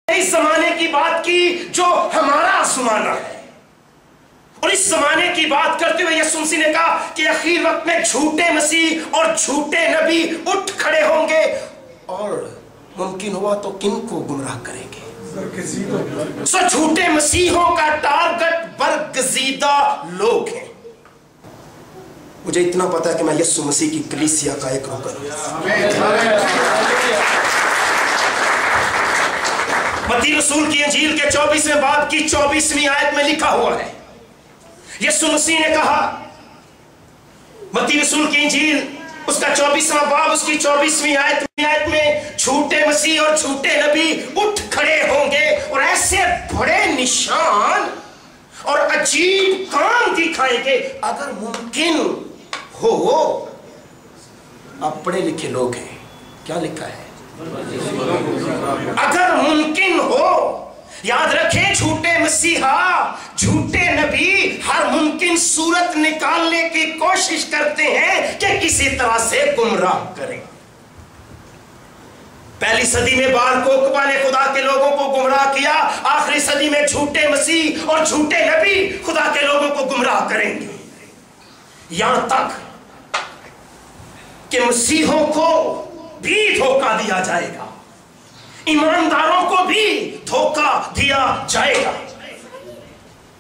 इस जमाने की बात की जो हमारा जमाना है, और इस जमाने की बात करते हुए यीशु मसीह ने कहा कि आखिर वक्त में झूठे मसीह और झूठे नबी उठ खड़े होंगे और मुमकिन हुआ तो किन को गुमराह करेंगे। सो झूठे मसीहों का टारगेट बरगजीदा लोग हैं। मुझे इतना पता है कि मैं यीशु मसीह की कलीसिया का एक रुकन मत्ती रसूल की इंजील के 24वें बाब की 24वीं आयत में लिखा हुआ है, यीशु मसीह ने कहा, मत्ती रसूल की इंजील उसका 24वां बाब उसकी 24वीं आयत में झूठे मसीह और झूठे नबी उठ खड़े होंगे और ऐसे बड़े निशान और अजीब काम दिखाएंगे। अगर मुमकिन हो, आप पढ़े लिखे लोग हैं, क्या लिखा है? अगर मुमकिन हो, याद रखें, झूठे मसीहा झूठे नबी हर मुमकिन सूरत निकालने की कोशिश करते हैं कि किसी तरह से गुमराह करें। पहली सदी में बार कोकबा ने खुदा के लोगों को गुमराह किया, आखिरी सदी में झूठे मसीह और झूठे नबी खुदा के लोगों को गुमराह करेंगे, यहां तक कि मसीहों को भी धोखा दिया जाएगा, ईमानदारों को भी धोखा दिया जाएगा।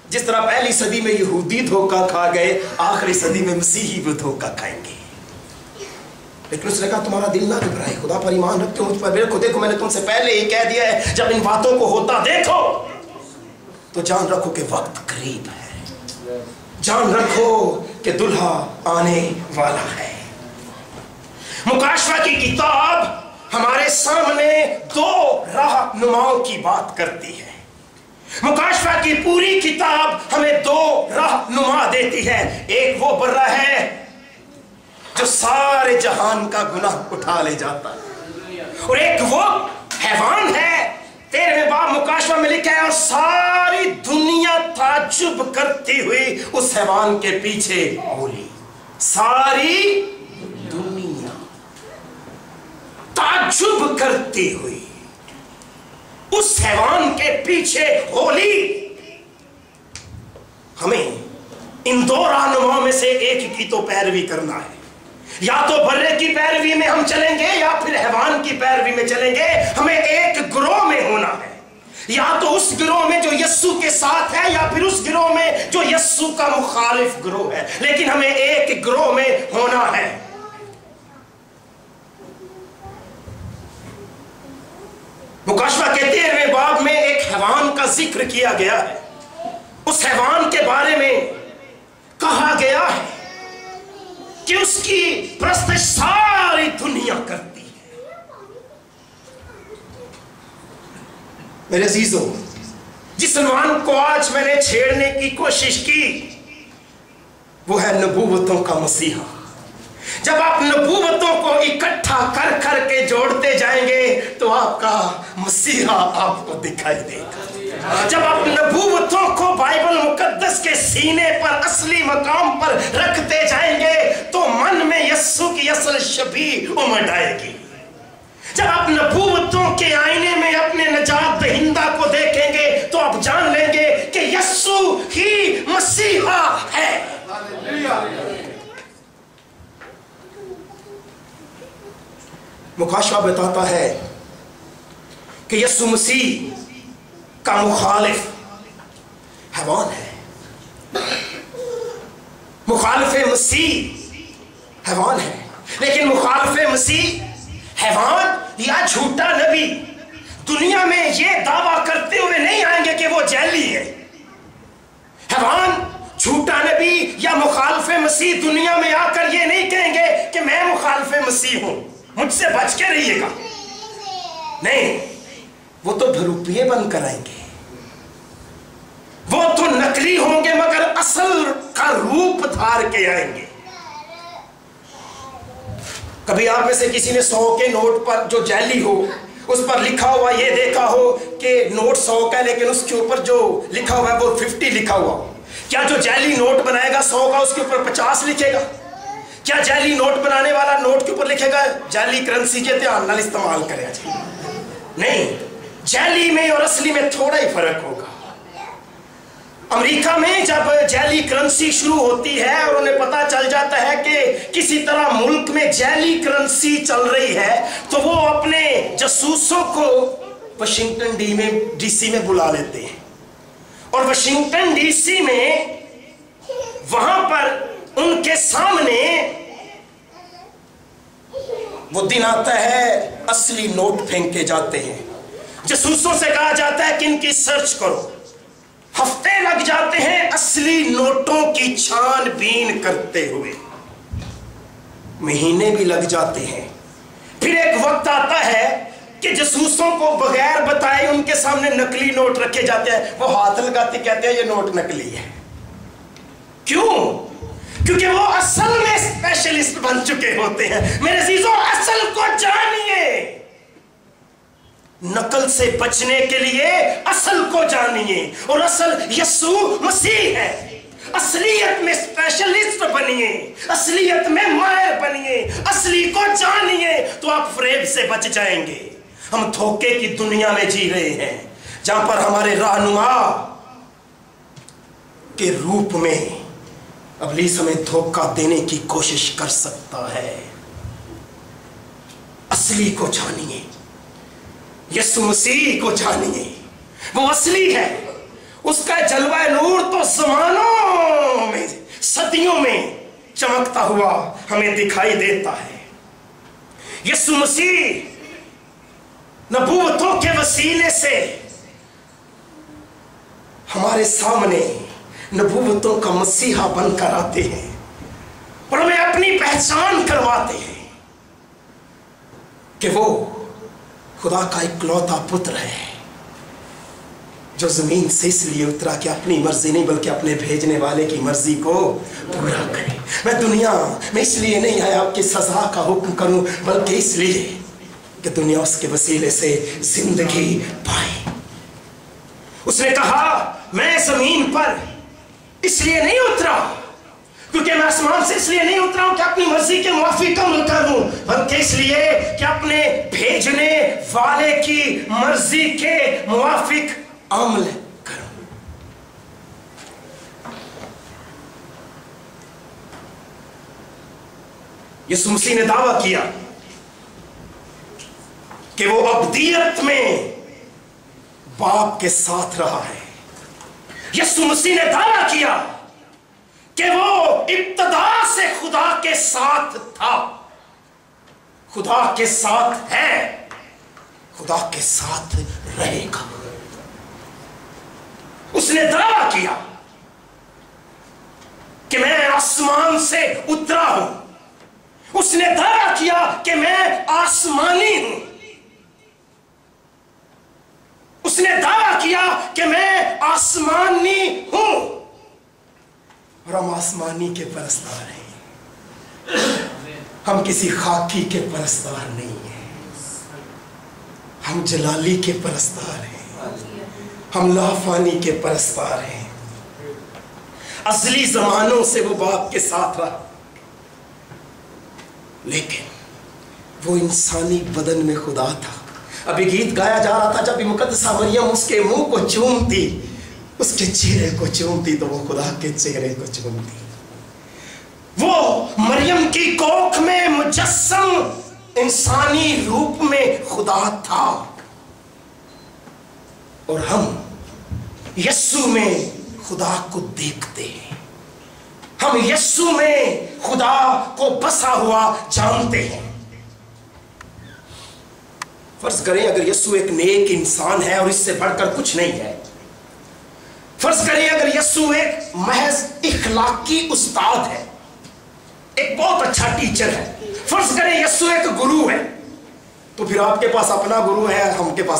जिस तरह पहली सदी में यहूदी धोखा खा गए, आखिरी सदी में मसीही भी धोखा खाएंगे। लेकिन उसने कहा तुम्हारा दिल ना घबराए, खुदा पर ईमान रखते हो, मुझ पर देखो, देखो मैंने तुमसे पहले ही कह दिया है, जब इन बातों को होता देखो तो जान रखो कि वक्त करीब है, जान रखो कि दुल्हा आने वाला है। मुकाशवा की किताब हमारे सामने दो रहनुमाओं की बात करती है। मुकाशवा की पूरी किताब हमें दो रहनुमा देती है। एक वो बर्रा है जो सारे जहान का गुनाह उठा ले जाता है, और एक वो हैवान है, 13वें बाब मुकाशवा में लिखा है, और सारी दुनिया ताज्जुब करती हुई उस हैवान के पीछे बोली। सारी दुनिया ताज्जुब करती हुई उस हैवान के पीछे होली। हमें इन दो रहनुमाओं में से एक की तो पैरवी करना है, या तो बर्रे की पैरवी में हम चलेंगे या फिर हैवान की पैरवी में चलेंगे। हमें एक गिरोह में होना है, या तो उस गिरोह में जो यस्सु के साथ है या फिर उस गिरोह में जो यस्सु का मुखालिफ गिरोह है, लेकिन हमें एक गिरोह में होना है। मुकाशवा के 13वें बाब में एक हैवान का जिक्र किया गया है। उस हैवान के बारे में कहा गया है कि उसकी परस्तिश सारी दुनिया करती है। मेरे अजीजों, जिस उन्वान को आज मैंने छेड़ने की कोशिश की वो है नबूवतों का मसीहा। जब आप नबूवतों को इकट्ठा कर कर के जोड़ते जाएंगे तो आपका मसीहा आपको दिखाई देगा। जब आप नबूवतों को बाइबल मुकद्दस के सीने पर असली मकाम पर रखते जाएंगे तो मन में यस्सु की असल शबीह उमड़ आएगी। जब आप नबूवतों के आईने में अपने नजात दहिंदा को देखेंगे तो आप जान लेंगे कि यस्सु ही मसीहा है। मुकाशवा बताता है कि यीशु मसीह का मुखालिफ हैवान है। मुखालिफ मसीह हैवान है, लेकिन मुखालिफ मसीह हैवान या झूठा नबी दुनिया में यह दावा करते हुए नहीं आएंगे कि वो जैली है। हैवान, झूठा नबी या मुखालिफ मसीह दुनिया में आकर ये नहीं कहेंगे कि मैं मुखालिफ मसीह हूं, मुझसे बच के रहिएगा। नहीं, वो तो भरूपिये बनकर आएंगे, वो तो नकली होंगे मगर असल का रूप धार के आएंगे। कभी आप में से किसी ने 100 के नोट पर जो जैली हो उस पर लिखा हुआ ये देखा हो कि नोट 100 का है, लेकिन उसके ऊपर जो लिखा हुआ है वो 50 लिखा हुआ? क्या जो जैली नोट बनाएगा 100 का उसके ऊपर 50 लिखेगा? क्या जैली नोट बनाने वाला नोट के ऊपर लिखेगा जैली करेंसी के ध्यान नाल इस्तेमाल करे? नहीं, जैली में और असली में थोड़ा ही फर्क होगा। अमेरिका में जब जैली करेंसी शुरू होती है और उन्हें पता चल जाता है कि किसी तरह मुल्क में जैली करेंसी चल रही है, तो वो अपने जासूसों को वाशिंगटन डीसी में बुला लेते हैं और वाशिंगटन डीसी में वहां पर उनके सामने वो दिन आता है, असली नोट फेंके जाते हैं। जासूसों से कहा जाता है कि इनकी सर्च करो। हफ्ते लग जाते हैं असली नोटों की छानबीन करते हुए, महीने भी लग जाते हैं। फिर एक वक्त आता है कि जासूसों को बगैर बताए उनके सामने नकली नोट रखे जाते हैं। वो हाथ लगाते कहते हैं ये नोट नकली है। क्यों? क्योंकि वो असल में स्पेशलिस्ट बन चुके होते हैं। मेरे अजीजों, असल को जानिए। नकल से बचने के लिए असल को जानिए, और असल यीशु मसीह है। असलियत में स्पेशलिस्ट बनिए, असलियत में माहिर बनिए, असली को जानिए, तो आप फ्रेब से बच जाएंगे। हम धोखे की दुनिया में जी रहे हैं जहां पर हमारे रहनुमा के रूप में इब्लीस हमें धोखा देने की कोशिश कर सकता है। असली को जानिए, यीशु मसीह को जानिए। वो असली है, उसका जलवा नूर तो ज़मानों में, सदियों में चमकता हुआ हमें दिखाई देता है। यीशु मसीह नबूवतों के वसीले से हमारे सामने नबूवतों का मसीहा बनकर आते हैं और हमें अपनी पहचान करवाते हैं कि वो खुदा का इकलौता पुत्र है जो जमीन से इसलिए उतरा कि अपनी मर्जी नहीं बल्कि अपने भेजने वाले की मर्जी को पूरा करे। मैं दुनिया में इसलिए नहीं आया आपकी सजा का हुक्म करूं, बल्कि इसलिए कि दुनिया उसके वसीले से जिंदगी पाए। उसने कहा मैं जमीन पर इसलिए नहीं उतरा क्योंकि मैं आसमान से इसलिए नहीं उतरा हूं कि अपनी मर्जी के मुआफिक अमल करूं, बल्कि इसलिए कि अपने भेजने वाले की मर्जी के मुआफिक अमल करूं। यीशु मसीह ने दावा किया कि वो अब्दियत में बाप के साथ रहा है। यीशु मसीह ने दावा किया कि वो इब्तदा से खुदा के साथ था, खुदा के साथ है, खुदा के साथ रहेगा। उसने दावा किया कि मैं आसमान से उतरा हूं। उसने दावा किया कि मैं आसमानी हूं। उसने दावा किया कि मैं आसमानी हूं, और हम आसमानी के परस्तार हैं। हम किसी खाकी के परस्तार नहीं हैं, हम जलाली के परस्तार हैं, हम लाफानी के परस्तार हैं। असली जमानों से वो बाप के साथ रहा, लेकिन वो इंसानी बदन में खुदा था। अभी गीत गाया जा रहा था, जब भी मुकद्दसा मरियम उसके मुंह को चूमती, उसके चेहरे को चूमती, तो वो खुदा के चेहरे को चूमती। वो मरियम की कोख में मुजस्सम इंसानी रूप में खुदा था, और हम यीशु में खुदा को देखते हैं। हम यीशु में खुदा को बसा हुआ जानते हैं। फर्ज करें अगर यीशु एक नेक इंसान है और इससे बढ़कर कुछ नहीं है। फर्ज करें अगर यीशु एक महज इखलाकी उस्ताद है, एक बहुत अच्छा टीचर है। फर्ज करें यीशु एक गुरु है, तो फिर आपके पास अपना गुरु है, हमके पास